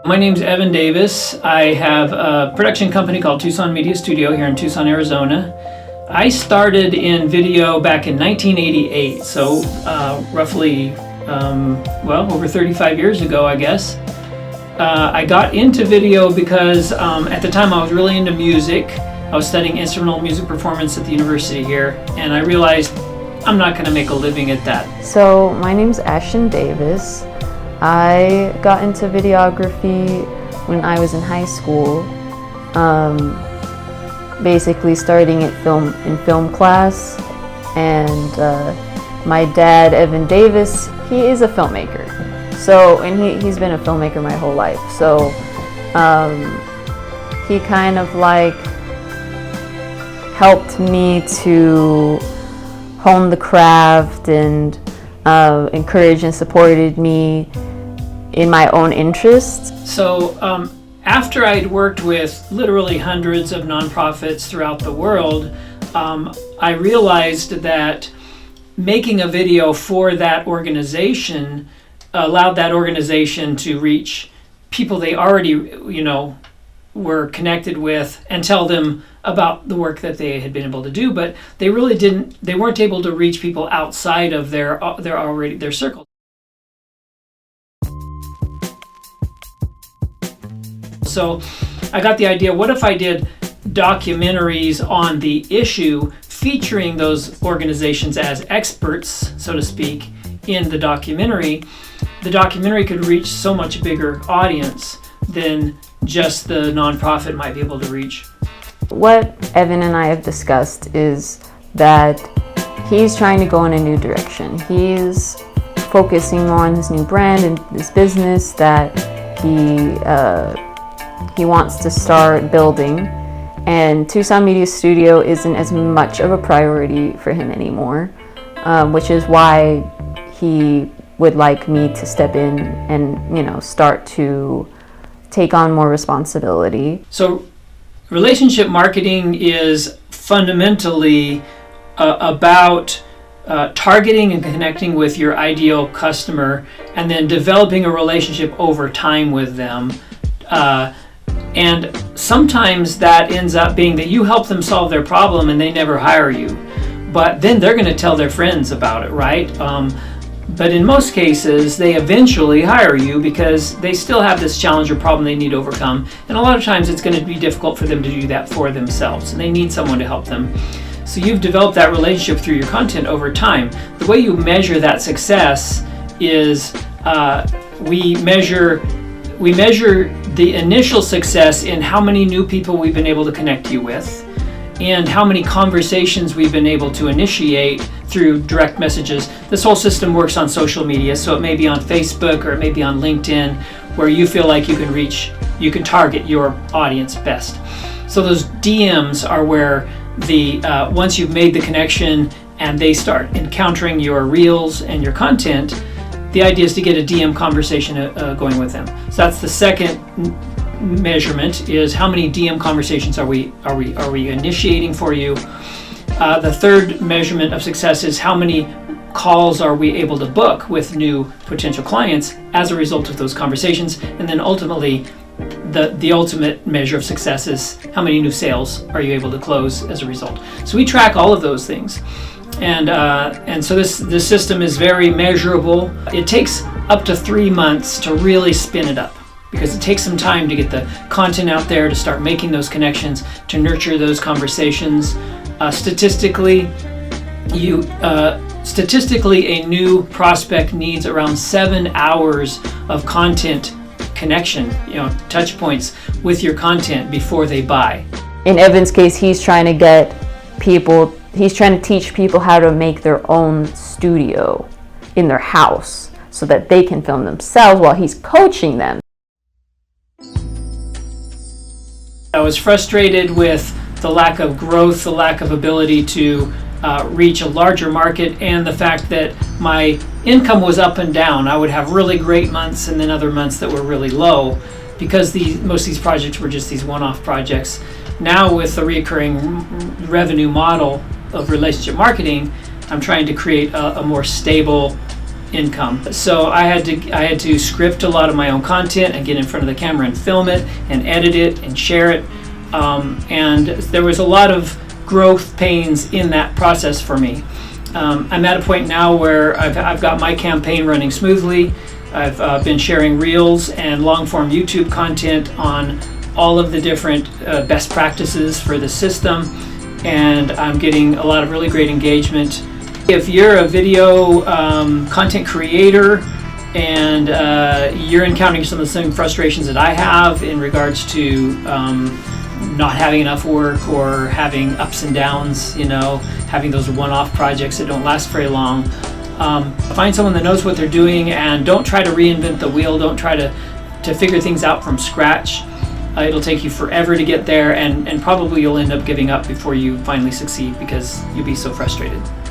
My name's Evan Davis. I have a production company called Tucson Media Studio here in Tucson, Arizona. I started in video back in 1988, so roughly, over 35 years ago, I guess. I got into video because at the time I was really into music. I was studying instrumental music performance at the university here, and I realized I'm not going to make a living at that. So my name's Ashton Davis. I got into videography when I was in high school, basically starting at film class, and my dad, Evan Davis, he is a filmmaker. So, and he's been a filmmaker my whole life. So he kind of like helped me to hone the craft and encouraged and supported me in my own interests. So after I'd worked with literally hundreds of nonprofits throughout the world, I realized that making a video for that organization allowed that organization to reach people they already, were connected with and tell them about the work that they had been able to do, but they weren't able to reach people outside of their circle. So I got the idea, what if I did documentaries on the issue featuring those organizations as experts, so to speak, in the documentary? The documentary could reach so much bigger audience than just the nonprofit might be able to reach. What Evan and I have discussed is that he's trying to go in a new direction. He's focusing more on his new brand and his business that he wants to start building, and Tucson Media Studio isn't as much of a priority for him anymore, which is why he would like me to step in and start to take on more responsibility. So relationship marketing is fundamentally about targeting and connecting with your ideal customer and then developing a relationship over time with them. And sometimes that ends up being that you help them solve their problem and they never hire you. But then they're going to tell their friends about it, right? But in most cases, they eventually hire you because they still have this challenge or problem they need to overcome. And a lot of times it's going to be difficult for them to do that for themselves, and they need someone to help them. So you've developed that relationship through your content over time. The way you measure that success is we measure the initial success in how many new people we've been able to connect you with, and how many conversations we've been able to initiate through direct messages. This whole system works on social media, so it may be on Facebook or it may be on LinkedIn, where you feel like you can target your audience best. So those DMs are where once you've made the connection and they start encountering your reels and your content, the idea is to get a DM conversation going with them. So that's the second measurement, is how many DM conversations are we initiating for you. The third measurement of success is how many calls are we able to book with new potential clients as a result of those conversations. And then ultimately, the ultimate measure of success is how many new sales are you able to close as a result. So we track all of those things. And so this system is very measurable. It takes up to 3 months to really spin it up, because it takes some time to get the content out there, to start making those connections, to nurture those conversations. Statistically, a new prospect needs around 7 hours of content connection, touch points with your content before they buy. In Evan's case, he's trying to teach people how to make their own studio in their house so that they can film themselves while he's coaching them. I was frustrated with the lack of growth, the lack of ability to reach a larger market, and the fact that my income was up and down. I would have really great months and then other months that were really low, because most of these projects were just these one-off projects. Now with the recurring revenue model of relationship marketing, I'm trying to create a more stable income. So I had to script a lot of my own content and get in front of the camera and film it and edit it and share it. And there was a lot of growth pains in that process for me. I'm at a point now where I've got my campaign running smoothly. I've been sharing reels and long-form YouTube content on all of the different best practices for the system, and I'm getting a lot of really great engagement. If you're a video content creator and you're encountering some of the same frustrations that I have in regards to not having enough work or having ups and downs, having those one-off projects that don't last very long, find someone that knows what they're doing and don't try to reinvent the wheel. Don't try to figure things out from scratch. It'll take you forever to get there, and probably you'll end up giving up before you finally succeed because you'll be so frustrated.